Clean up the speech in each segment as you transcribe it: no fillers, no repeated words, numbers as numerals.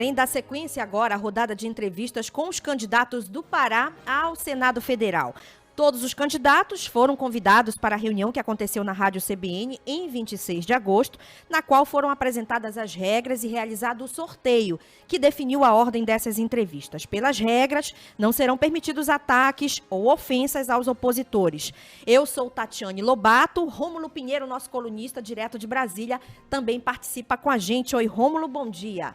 Em dar sequência agora à rodada de entrevistas com os candidatos do Pará ao Senado Federal. Todos os candidatos foram convidados para a reunião que aconteceu na Rádio CBN em 26 de agosto, na qual foram apresentadas as regras e realizado o sorteio, que definiu a ordem dessas entrevistas. Pelas regras, não serão permitidos ataques ou ofensas aos opositores. Eu sou Tatiane Lobato, Rômulo Pinheiro, nosso colunista direto de Brasília, também participa com a gente. Oi, Rômulo, bom dia.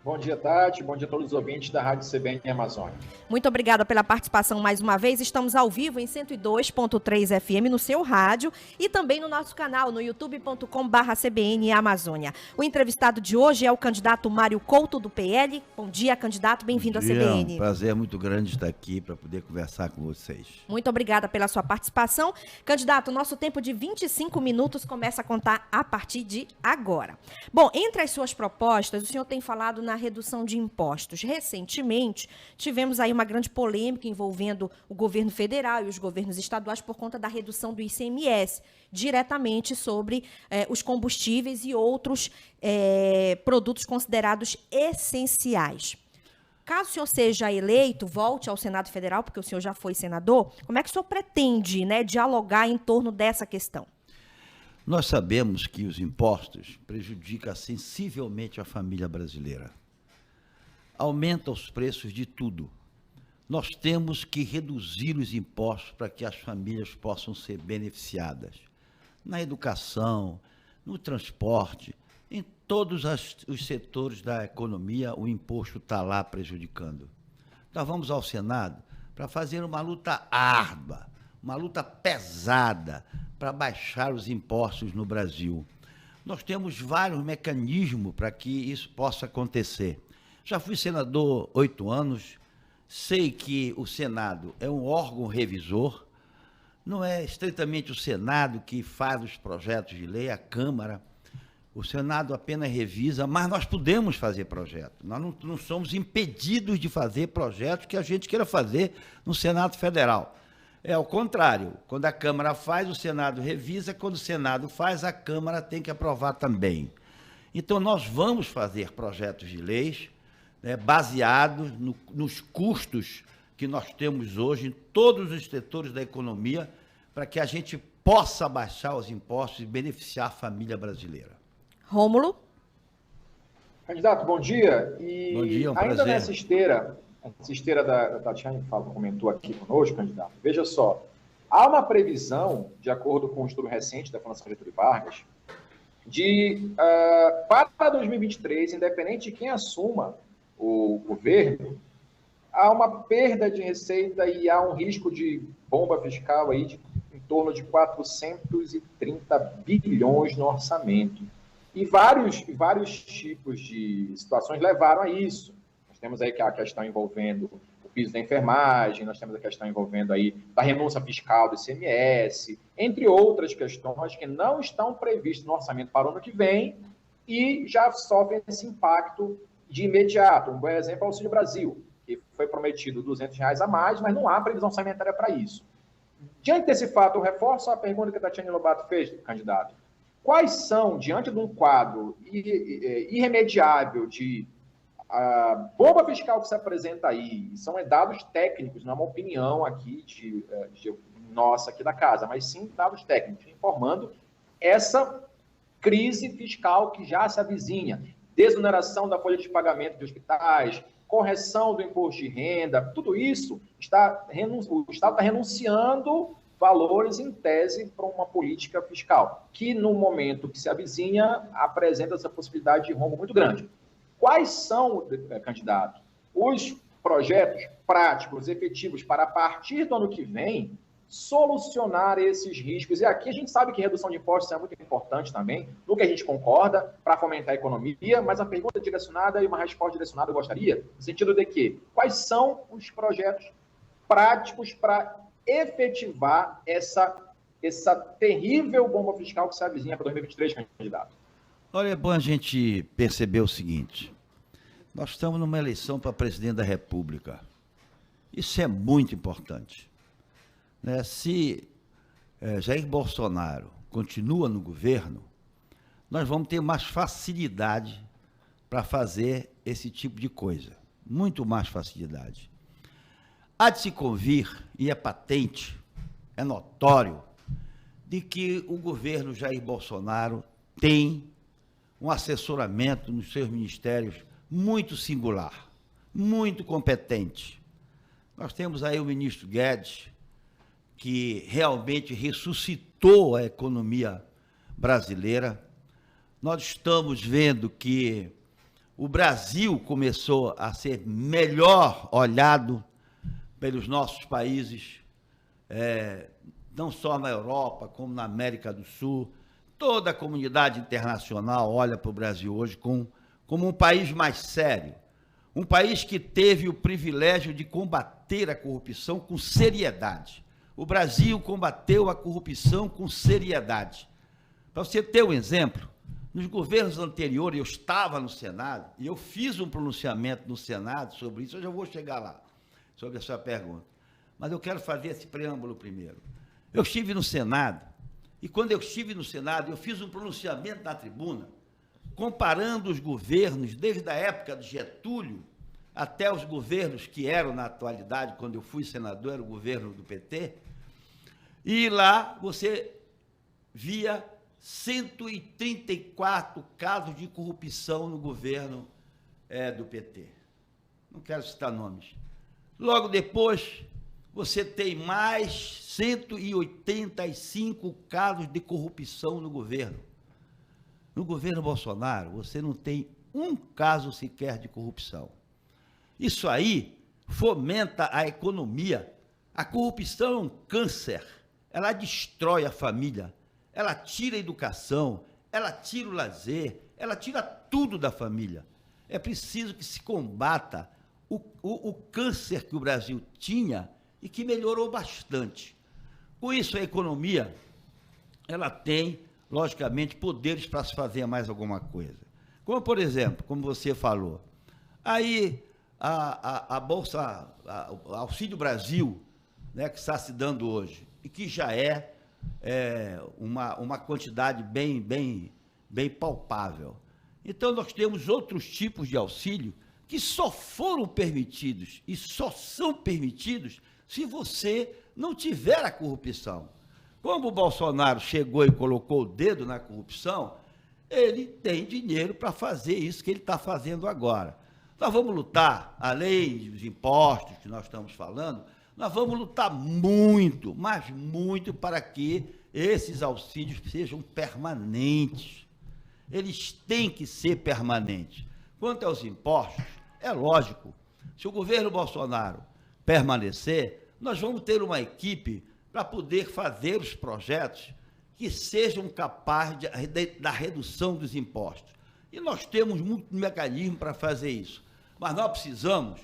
Bom dia, Tati. Bom dia a todos os ouvintes da Rádio CBN Amazônia. Muito obrigada pela participação mais uma vez. Estamos ao vivo em 102.3 FM no seu rádio e também no nosso canal no youtube.com/CBN Amazônia. O entrevistado de hoje é o candidato Mário Couto, do PL. Bom dia, candidato. Bem-vindo à CBN. É um prazer muito grande estar aqui para poder conversar com vocês. Muito obrigada pela sua participação. Candidato, nosso tempo de 25 minutos começa a contar a partir de agora. Bom, entre as suas propostas, o senhor tem falado na redução de impostos. Recentemente, tivemos aí uma grande polêmica envolvendo o governo federal e os governos estaduais por conta da redução do ICMS, diretamente sobre os combustíveis e outros produtos considerados essenciais. Caso o senhor seja eleito, volte ao Senado Federal, porque o senhor já foi senador, como é que o senhor pretende, dialogar em torno dessa questão? Nós sabemos que os impostos prejudicam sensivelmente a família brasileira. Aumenta os preços de tudo. Nós temos que reduzir os impostos para que as famílias possam ser beneficiadas. Na educação, no transporte, em todos os setores da economia, o imposto está lá prejudicando. Nós vamos ao Senado para fazer uma luta árdua, uma luta pesada para baixar os impostos no Brasil. Nós temos vários mecanismos para que isso possa acontecer. Já fui senador 8 anos, sei que o Senado é um órgão revisor, não é estritamente o Senado que faz os projetos de lei, a Câmara. O Senado apenas revisa, mas nós podemos fazer projetos. Nós não somos impedidos de fazer projetos que a gente queira fazer no Senado Federal. É ao contrário, quando a Câmara faz, o Senado revisa, quando o Senado faz, a Câmara tem que aprovar também. Então, nós vamos fazer projetos de leis, baseados nos custos que nós temos hoje em todos os setores da economia, para que a gente possa baixar os impostos e beneficiar a família brasileira. Rômulo? Candidato, bom dia. Bom dia, um ainda prazer. Nessa esteira da Tatiane comentou aqui conosco, candidato, veja só, há uma previsão, de acordo com um estudo recente da Fundação Getúlio Vargas, de, para 2023, independente de quem assuma o governo, há uma perda de receita e há um risco de bomba fiscal aí em torno de 430 bilhões no orçamento. E vários tipos de situações levaram a isso. Nós temos aí a questão envolvendo o piso da enfermagem, nós temos a questão envolvendo aí da renúncia fiscal do ICMS, entre outras questões que não estão previstas no orçamento para o ano que vem e já sofrem esse impacto de imediato. Um bom exemplo é o Auxílio Brasil, que foi prometido R$200 a mais, mas não há previsão orçamentária para isso. Diante desse fato, eu reforço a pergunta que a Tatiane Lobato fez, candidato. Quais são, diante de um quadro irremediável de bomba fiscal que se apresenta aí, são dados técnicos, não é uma opinião aqui nossa aqui da casa, mas sim dados técnicos, informando essa crise fiscal que já se avizinha, desoneração da folha de pagamento de hospitais, correção do imposto de renda, tudo isso, o Estado está renunciando valores em tese para uma política fiscal, que no momento que se avizinha apresenta essa possibilidade de rombo muito grande. Quais são, candidato, os projetos práticos, efetivos, para a partir do ano que vem, solucionar esses riscos? E aqui a gente sabe que redução de impostos é muito importante também, no que a gente concorda, para fomentar a economia, mas a pergunta direcionada e uma resposta direcionada eu gostaria, no sentido de que, quais são os projetos práticos para efetivar essa terrível bomba fiscal que se avizinha para 2023, candidato? Olha, é bom a gente perceber o seguinte, nós estamos numa eleição para presidente da República, isso é muito importante. Se Jair Bolsonaro continua no governo, nós vamos ter mais facilidade para fazer esse tipo de coisa. Muito mais facilidade. Há de se convir, e é patente, é notório, de que o governo Jair Bolsonaro tem um assessoramento nos seus ministérios muito singular, muito competente. Nós temos aí o ministro Guedes, que realmente ressuscitou a economia brasileira. Nós estamos vendo que o Brasil começou a ser melhor olhado pelos nossos países, não só na Europa, como na América do Sul. Toda a comunidade internacional olha para o Brasil hoje como um país mais sério, um país que teve o privilégio de combater a corrupção com seriedade. O Brasil combateu a corrupção com seriedade. Para você ter um exemplo, nos governos anteriores, eu estava no Senado, e eu fiz um pronunciamento no Senado sobre isso, eu já vou chegar lá, sobre a sua pergunta. Mas eu quero fazer esse preâmbulo primeiro. Eu estive no Senado, e quando eu estive no Senado, eu fiz um pronunciamento na tribuna, comparando os governos, desde a época de Getúlio, até os governos que eram na atualidade, quando eu fui senador, era o governo do PT, e lá você via 134 casos de corrupção no governo do PT. Não quero citar nomes. Logo depois, você tem mais 185 casos de corrupção no governo. No governo Bolsonaro, você não tem um caso sequer de corrupção. Isso aí fomenta a economia. A corrupção é um câncer. Ela destrói a família. Ela tira a educação, ela tira o lazer, ela tira tudo da família. É preciso que se combata o câncer que o Brasil tinha e que melhorou bastante. Com isso, a economia, ela tem, logicamente, poderes para se fazer mais alguma coisa. Como, por exemplo, como você falou, aí a Bolsa, o Auxílio Brasil, né, que está se dando hoje, e que já é uma quantidade bem palpável. Então, nós temos outros tipos de auxílio que só foram permitidos e só são permitidos se você não tiver a corrupção. Como o Bolsonaro chegou e colocou o dedo na corrupção, ele tem dinheiro para fazer isso que ele está fazendo agora. Nós vamos lutar, além dos impostos que nós estamos falando, nós vamos lutar muito, mas muito, para que esses auxílios sejam permanentes. Eles têm que ser permanentes. Quanto aos impostos, é lógico, se o governo Bolsonaro permanecer, nós vamos ter uma equipe para poder fazer os projetos que sejam capazes da redução dos impostos. E nós temos muito mecanismo para fazer isso. Mas nós precisamos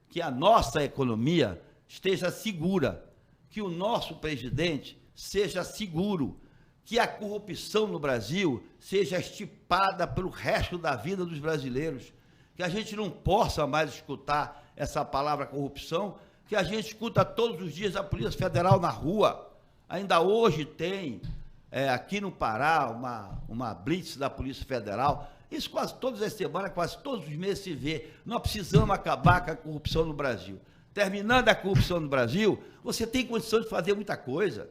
que a nossa economia esteja segura, que o nosso presidente seja seguro, que a corrupção no Brasil seja extirpada pelo resto da vida dos brasileiros, que a gente não possa mais escutar essa palavra corrupção, que a gente escuta todos os dias a Polícia Federal na rua. Ainda hoje tem, aqui no Pará, uma blitz da Polícia Federal. Isso quase todas as semanas, quase todos os meses se vê. Nós precisamos acabar com a corrupção no Brasil. Terminando a corrupção no Brasil, você tem condição de fazer muita coisa.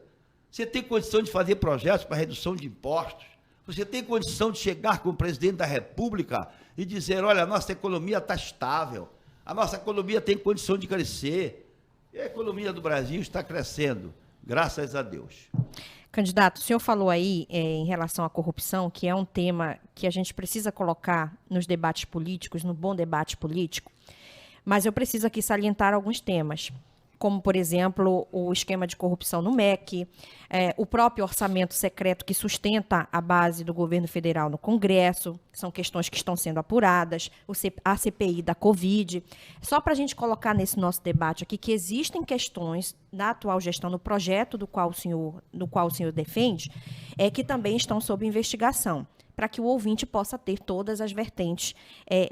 Você tem condição de fazer projetos para redução de impostos. Você tem condição de chegar com o presidente da República e dizer, olha, a nossa economia está estável, a nossa economia tem condição de crescer. E a economia do Brasil está crescendo, graças a Deus. Candidato, o senhor falou aí em relação à corrupção, que é um tema que a gente precisa colocar nos debates políticos, no bom debate político, mas eu preciso aqui salientar alguns temas, como, por exemplo, o esquema de corrupção no MEC, o próprio orçamento secreto que sustenta a base do governo federal no Congresso, que são questões que estão sendo apuradas, a CPI da Covid. Só para a gente colocar nesse nosso debate aqui que existem questões na atual gestão, no projeto do qual o senhor defende, que também estão sob investigação, para que o ouvinte possa ter todas as vertentes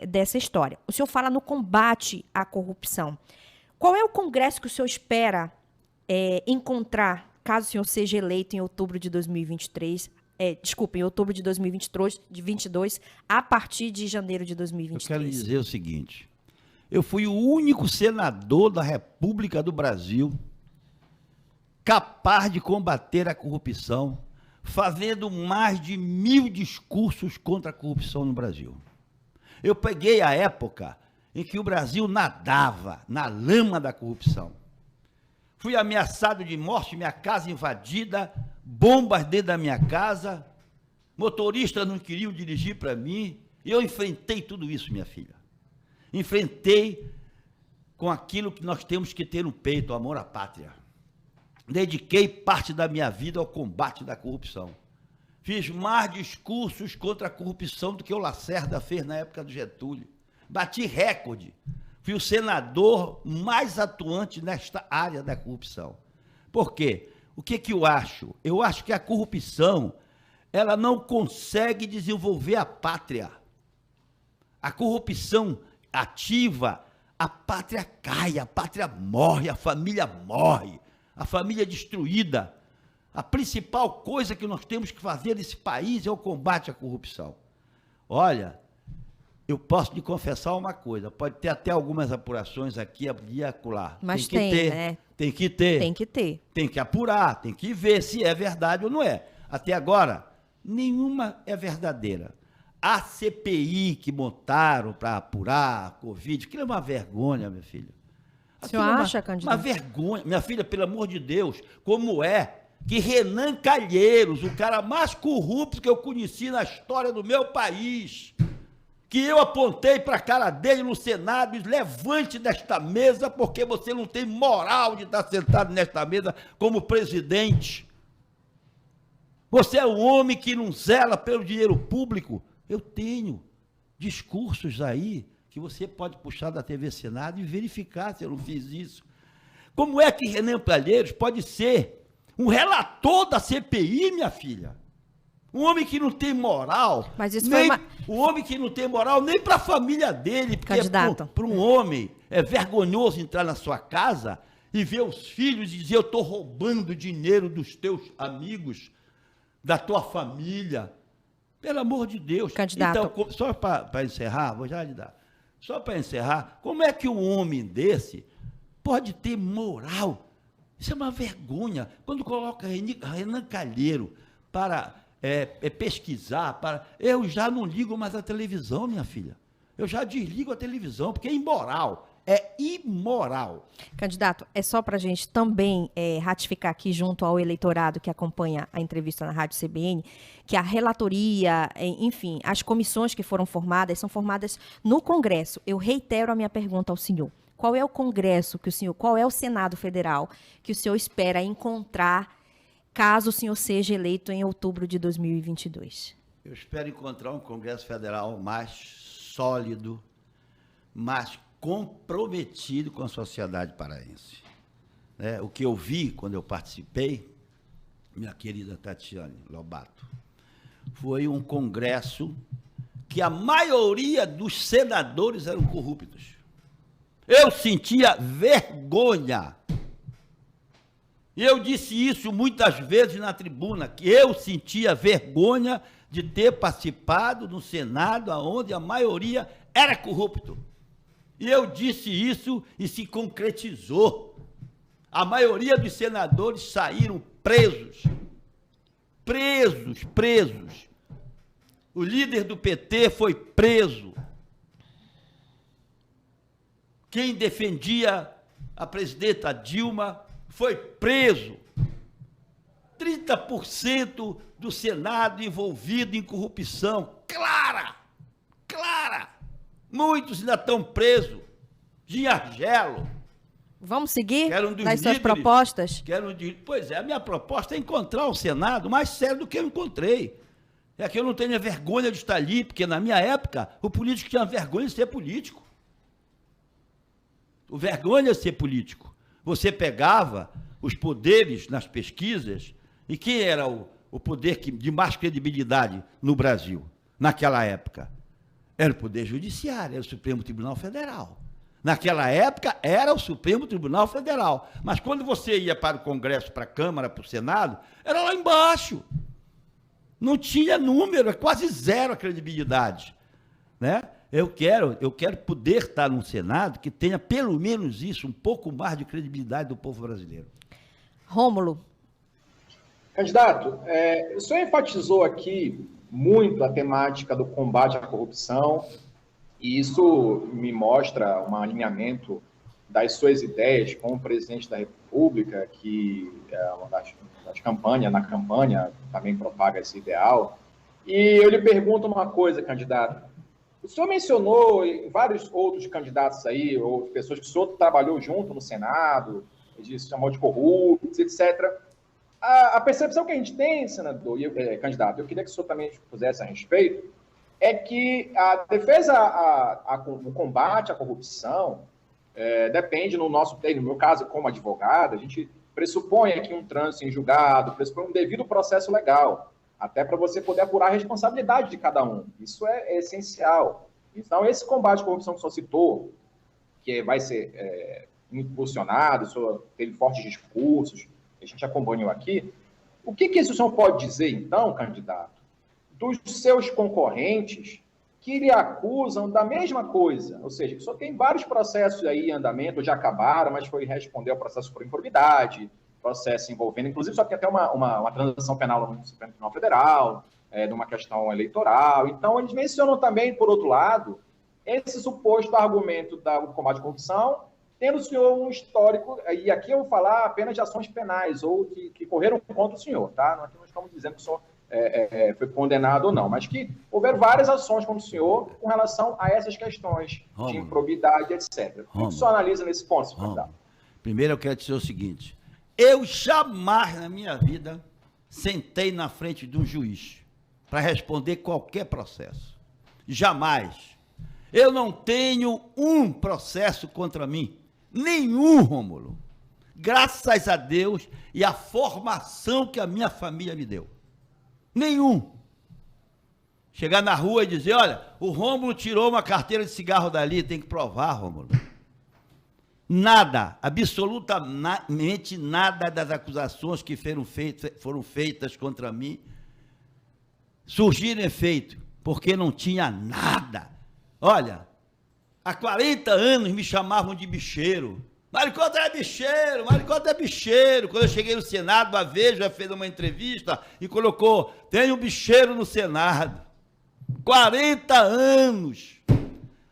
dessa história. O senhor fala no combate à corrupção. Qual é o Congresso que o senhor espera encontrar, caso o senhor seja eleito em outubro de 2023, em outubro de 2022, a partir de janeiro de 2023. Eu quero dizer o seguinte, eu fui o único senador da República do Brasil capaz de combater a corrupção, fazendo mais de 1000 discursos contra a corrupção no Brasil. Eu peguei a época em que o Brasil nadava na lama da corrupção. Fui ameaçado de morte, minha casa invadida, bombas dentro da minha casa, motoristas não queriam dirigir para mim, e eu enfrentei tudo isso, minha filha. Enfrentei com aquilo que nós temos que ter no peito, o amor à pátria. Dediquei parte da minha vida ao combate da corrupção. Fiz mais discursos contra a corrupção do que o Lacerda fez na época do Getúlio. Bati recorde. Fui o senador mais atuante nesta área da corrupção. Por quê? O que eu acho? Eu acho que a corrupção, ela não consegue desenvolver a pátria. A corrupção ativa, a pátria cai, a pátria morre, a família morre, a família é destruída. A principal coisa que nós temos que fazer nesse país é o combate à corrupção. Olha, eu posso te confessar uma coisa, pode ter até algumas apurações aqui e acolá. Mas tem que ter, né? Tem que ter. Tem que ter. Tem que apurar, tem que ver se é verdade ou não é. Até agora, nenhuma é verdadeira. A CPI que montaram para apurar a Covid, aquilo é uma vergonha, minha filha. O senhor acha, candidato? Uma vergonha. Minha filha, pelo amor de Deus, como é que Renan Calheiros, o cara mais corrupto que eu conheci na história do meu país, que eu apontei para a cara dele no Senado, e levante desta mesa, porque você não tem moral de estar sentado nesta mesa como presidente. Você é um homem que não zela pelo dinheiro público. Eu tenho discursos aí que você pode puxar da TV Senado e verificar se eu não fiz isso. Como é que Renan Calheiros pode ser um relator da CPI, minha filha? Um homem que não tem moral. Mas isso nem, foi uma... Um homem que não tem moral nem para a família dele. Porque para um homem é vergonhoso entrar na sua casa e ver os filhos e dizer: eu estou roubando dinheiro dos teus amigos, da tua família. Pelo amor de Deus. Candidato. Então, só para encerrar, vou já lhe dar. Só para encerrar, como é que um homem desse pode ter moral? Isso é uma vergonha. Quando coloca Renan Calheiro para pesquisar, eu já não ligo mais a televisão, minha filha. Eu já desligo a televisão, porque é imoral. É imoral. Candidato, é só para a gente também ratificar aqui junto ao eleitorado que acompanha a entrevista na Rádio CBN, que a relatoria, enfim, as comissões que foram formadas, são formadas no Congresso. Eu reitero a minha pergunta ao senhor. Qual é o Congresso que o senhor, qual é o Senado Federal que o senhor espera encontrar caso o senhor seja eleito em outubro de 2022? Eu espero encontrar um Congresso Federal mais sólido, mais comprometido com a sociedade paraense. O que eu vi quando eu participei, minha querida Tatiane Lobato, foi um congresso que a maioria dos senadores eram corruptos. Eu sentia vergonha. E eu disse isso muitas vezes na tribuna, que eu sentia vergonha de ter participado no Senado, onde a maioria era corrupto. E eu disse isso e se concretizou. A maioria dos senadores saíram presos. Presos. O líder do PT foi preso. Quem defendia a presidenta Dilma foi preso. 30% do Senado envolvido em corrupção. Clara! Muitos ainda estão presos. Ginhargelo. Vamos seguir nas suas propostas? Pois é, a minha proposta é encontrar o Senado mais sério do que eu encontrei. É que eu não tenho vergonha de estar ali, porque na minha época o político tinha vergonha de ser político. O vergonha de ser político. Você pegava os poderes nas pesquisas, e quem era o poder de mais credibilidade no Brasil, naquela época? Era o Poder Judiciário, era o Supremo Tribunal Federal. Naquela época, era o Supremo Tribunal Federal. Mas quando você ia para o Congresso, para a Câmara, para o Senado, era lá embaixo. Não tinha número, é quase zero a credibilidade, né? Eu quero poder estar num Senado que tenha pelo menos isso, um pouco mais de credibilidade do povo brasileiro. Rômulo. Candidato, o senhor enfatizou aqui muito a temática do combate à corrupção, e isso me mostra um alinhamento das suas ideias com o presidente da República, que é uma das campanhas, na campanha também propaga esse ideal. E eu lhe pergunto uma coisa, candidato. O senhor mencionou vários outros candidatos aí, ou pessoas que o senhor trabalhou junto no Senado, chamou de corruptos, etc. A percepção que a gente tem, senador, candidato, eu queria que o senhor também pusesse a respeito, é que a defesa, o combate à corrupção, depende, no meu caso, como advogado, a gente pressupõe aqui um trânsito em julgado, pressupõe um devido processo legal, até para você poder apurar a responsabilidade de cada um. Isso é essencial. Então, esse combate à corrupção que o senhor citou, que vai ser impulsionado, o senhor teve fortes discursos, a gente acompanhou aqui, o que o senhor pode dizer, então, candidato, dos seus concorrentes que lhe acusam da mesma coisa? Ou seja, o senhor tem vários processos aí em andamento, já acabaram, mas foi responder ao processo por improbidade, processo envolvendo, inclusive, só que até uma transação penal no Supremo Tribunal Federal, numa questão eleitoral. Então, eles mencionam também, por outro lado, esse suposto argumento do combate à corrupção, tendo o senhor um histórico, e aqui eu vou falar apenas de ações penais, ou que correram contra o senhor, tá? Aqui não estamos dizendo que o senhor foi condenado ou não, mas que houveram várias ações contra o senhor com relação a essas questões de improbidade, etc. O que o senhor analisa nesse ponto, senhor candidato? Primeiro, eu quero dizer o seguinte: eu jamais na minha vida sentei na frente de um juiz para responder qualquer processo. Jamais. Eu não tenho um processo contra mim. Nenhum, Rômulo. Graças a Deus e a formação que a minha família me deu. Nenhum. Chegar na rua e dizer, olha, o Rômulo tirou uma carteira de cigarro dali, tem que provar, Rômulo. Nada, absolutamente nada das acusações que foram feitas contra mim surgiram efeito, porque não tinha nada. Olha, há 40 anos me chamavam de bicheiro. Maricota é bicheiro, Maricota é bicheiro. Quando eu cheguei no Senado, a Veja fez uma entrevista e colocou, tem um bicheiro no Senado. 40 anos.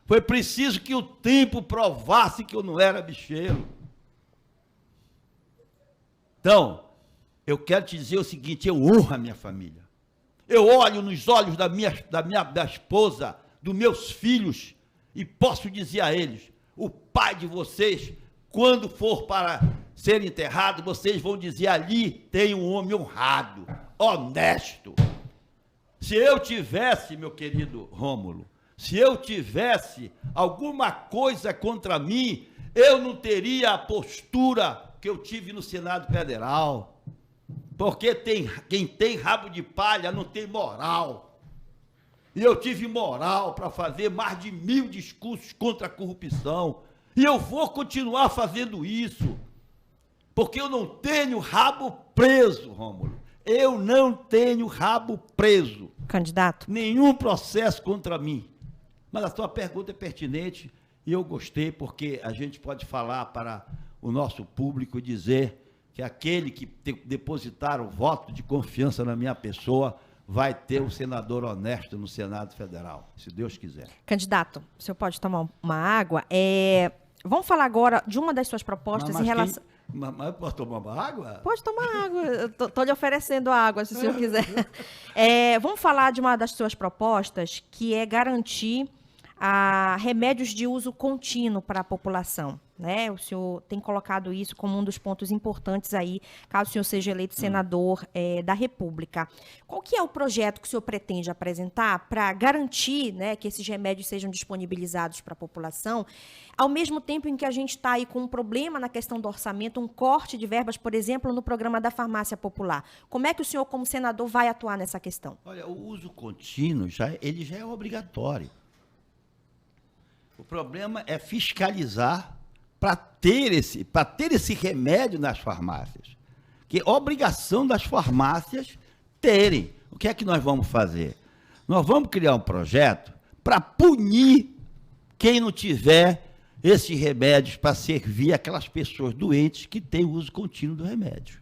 Foi preciso que o tempo provasse que eu não era bicheiro. Então, eu quero te dizer o seguinte, eu honro a minha família. Eu olho nos olhos da esposa, dos meus filhos, e posso dizer a eles, o pai de vocês, quando for para ser enterrado, vocês vão dizer, ali tem um homem honrado, honesto. Se eu tivesse, meu querido Rômulo, se eu tivesse alguma coisa contra mim, eu não teria a postura que eu tive no Senado Federal. Porque quem tem rabo de palha não tem moral. E eu tive moral para fazer mais de 1000 discursos contra a corrupção. E eu vou continuar fazendo isso. Porque eu não tenho rabo preso, Rômulo. Eu não tenho rabo preso. Candidato. Nenhum processo contra mim. Mas a sua pergunta é pertinente e eu gostei, porque a gente pode falar para o nosso público e dizer que aquele que depositar o voto de confiança na minha pessoa vai ter um senador honesto no Senado Federal, se Deus quiser. Candidato, o senhor pode tomar uma água? Vamos falar agora de uma das suas propostas em relação... Mas posso tomar uma água? Pode tomar água, estou lhe oferecendo água, se o senhor quiser. Vamos falar de uma das suas propostas, que é garantir remédios de uso contínuo para a população. Né? O senhor tem colocado isso como um dos pontos importantes aí, caso o senhor seja eleito senador da República. Qual que é o projeto que o senhor pretende apresentar para garantir, né, que esses remédios sejam disponibilizados para a população, ao mesmo tempo em que a gente está aí com um problema na questão do orçamento, um corte de verbas, por exemplo, no programa da farmácia popular? Como é que o senhor, como senador, vai atuar nessa questão? Olha, o uso contínuo ele já é obrigatório. O problema é fiscalizar para ter esse remédio nas farmácias. Que é obrigação das farmácias terem. O que é que nós vamos fazer? Nós vamos criar um projeto para punir quem não tiver esses remédios para servir aquelas pessoas doentes que têm uso contínuo do remédio.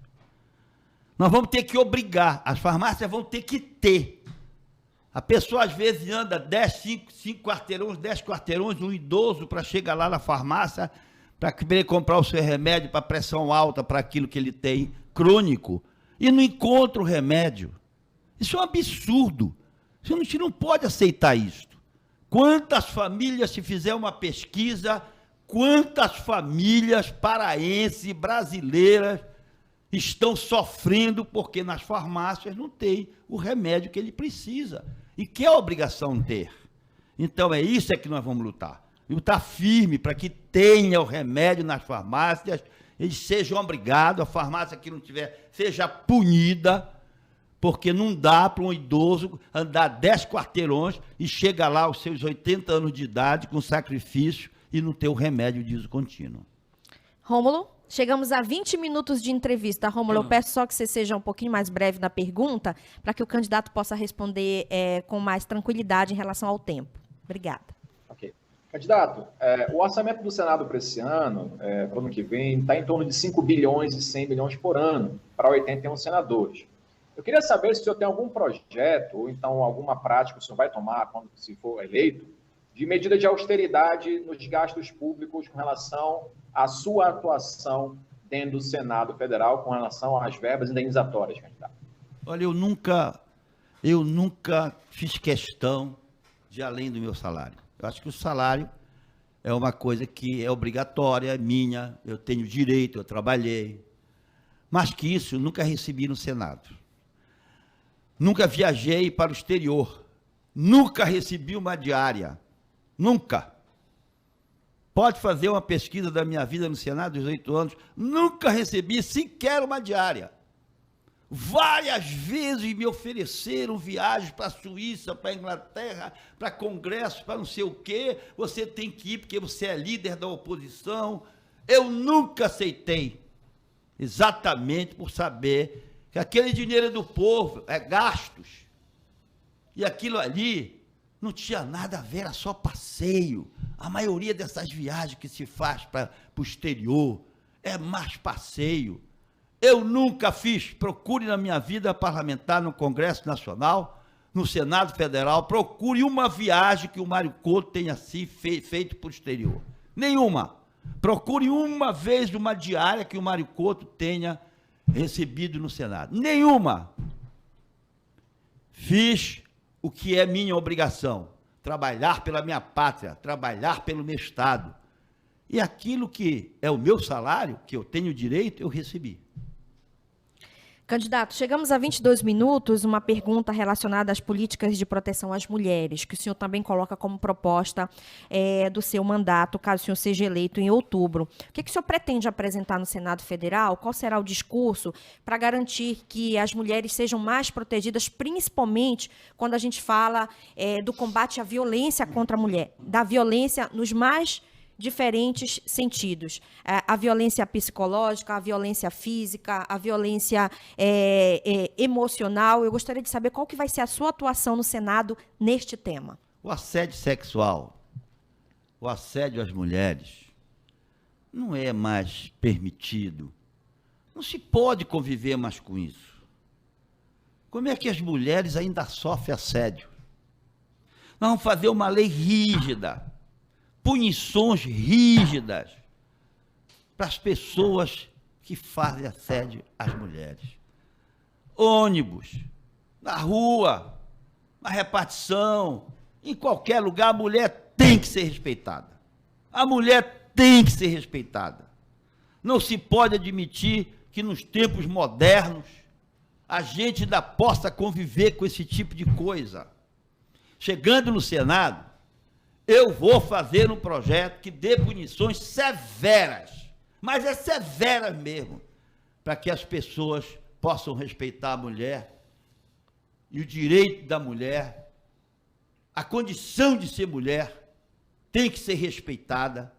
Nós vamos ter que obrigar, as farmácias vão ter que ter. A pessoa às vezes anda 5 quarteirões, 10 quarteirões, um idoso para chegar lá na farmácia para querer comprar o seu remédio para pressão alta, para aquilo que ele tem crônico, e não encontra o remédio. Isso é um absurdo. A gente não pode aceitar isso. Quantas famílias, se fizer uma pesquisa, quantas famílias paraenses, brasileiras, estão sofrendo porque nas farmácias não tem o remédio que ele precisa e que é obrigação ter. Então é isso que nós vamos lutar. Lutar firme para que tenha o remédio nas farmácias, eles sejam obrigados, a farmácia que não tiver seja punida, porque não dá para um idoso andar 10 quarteirões e chegar lá aos seus 80 anos de idade com sacrifício e não ter o remédio de uso contínuo. Rômulo, chegamos a 20 minutos de entrevista. Rômulo, eu peço só que você seja um pouquinho mais breve na pergunta, para que o candidato possa responder com mais tranquilidade em relação ao tempo. Obrigada. Ok. Candidato, o orçamento do Senado para esse ano, para o ano que vem, está em torno de 5 bilhões e 100 milhões por ano, para 81 senadores. Eu queria saber se o senhor tem algum projeto, ou então alguma prática que o senhor vai tomar quando se for eleito, de medida de austeridade nos gastos públicos com relação à sua atuação dentro do Senado Federal, com relação às verbas indenizatórias, candidato. Olha, eu nunca fiz questão de além do meu salário. Eu acho que o salário é uma coisa que é obrigatória, é minha, eu tenho direito, eu trabalhei. Mas que isso eu nunca recebi no Senado. Nunca viajei para o exterior. Nunca recebi uma diária. Nunca. Pode fazer uma pesquisa da minha vida no Senado, 18 anos. Nunca recebi sequer uma diária. Várias vezes me ofereceram viagens para a Suíça, para a Inglaterra, para congressos, para não sei o quê. Você tem que ir porque você é líder da oposição. Eu nunca aceitei. Exatamente por saber que aquele dinheiro do povo é gastos. E aquilo ali não tinha nada a ver, era só passeio. A maioria dessas viagens que se faz para o exterior é mais passeio. Eu nunca fiz, procure na minha vida parlamentar no Congresso Nacional, no Senado Federal, procure uma viagem que o Mário Couto tenha assim feito para o exterior. Nenhuma. Procure uma vez uma diária que o Mário Couto tenha recebido no Senado. Nenhuma. Fiz o que é minha obrigação, trabalhar pela minha pátria, trabalhar pelo meu Estado. E aquilo que é o meu salário, que eu tenho direito, eu recebi. Candidato, chegamos a 22 minutos, uma pergunta relacionada às políticas de proteção às mulheres, que o senhor também coloca como proposta do seu mandato, caso o senhor seja eleito em outubro. O que o senhor pretende apresentar no Senado Federal? Qual será o discurso para garantir que as mulheres sejam mais protegidas, principalmente quando a gente fala do combate à violência contra a mulher, da violência nos mais diferentes sentidos. A violência psicológica, a violência física, a violência emocional. Eu gostaria de saber qual que vai ser a sua atuação no Senado neste tema. O assédio sexual, o assédio às mulheres, não é mais permitido. Não se pode conviver mais com isso. Como é que as mulheres ainda sofrem assédio? Nós vamos fazer uma lei rígida, punições rígidas para as pessoas que fazem assédio às mulheres. Ônibus, na rua, na repartição, em qualquer lugar, a mulher tem que ser respeitada. A mulher tem que ser respeitada. Não se pode admitir que nos tempos modernos a gente ainda possa conviver com esse tipo de coisa. Chegando no Senado, eu vou fazer um projeto que dê punições severas, mas é severas mesmo, para que as pessoas possam respeitar a mulher e o direito da mulher, a condição de ser mulher tem que ser respeitada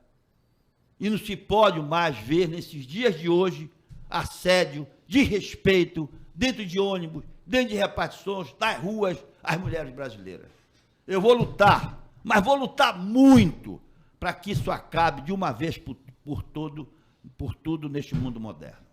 e não se pode mais ver nesses dias de hoje assédio, desrespeito dentro de ônibus, dentro de repartições, nas ruas, as mulheres brasileiras. Eu vou lutar, mas vou lutar muito para que isso acabe de uma vez por tudo neste mundo moderno.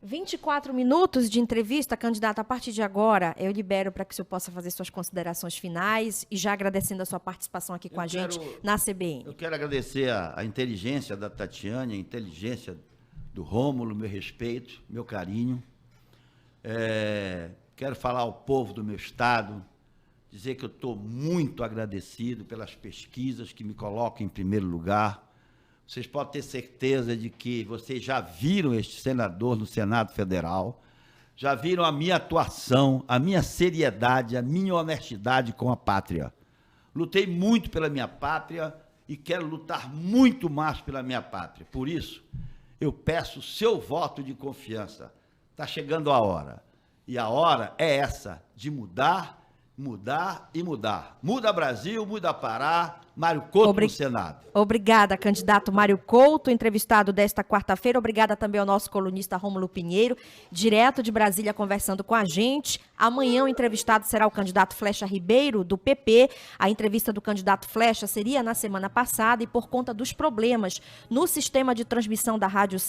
24 minutos de entrevista, candidato. A partir de agora, eu libero para que o senhor possa fazer suas considerações finais e já agradecendo a sua participação aqui com a gente na CBN. Eu quero agradecer a inteligência da Tatiane, a inteligência do Rômulo, meu respeito, meu carinho. Quero falar ao povo do meu estado, dizer que eu estou muito agradecido pelas pesquisas que me colocam em primeiro lugar. Vocês podem ter certeza de que vocês já viram este senador no Senado Federal, já viram a minha atuação, a minha seriedade, a minha honestidade com a pátria. Lutei muito pela minha pátria e quero lutar muito mais pela minha pátria. Por isso, eu peço o seu voto de confiança. Está chegando a hora. E a hora é essa, de mudar, mudar e mudar. Muda Brasil, muda Pará. Mário Couto no Senado. Obrigada, candidato Mário Couto, entrevistado desta quarta-feira. Obrigada também ao nosso colunista Rômulo Pinheiro, direto de Brasília, conversando com a gente. Amanhã o entrevistado será o candidato Flecha Ribeiro, do PP. A entrevista do candidato Flecha seria na semana passada e por conta dos problemas no sistema de transmissão da Rádio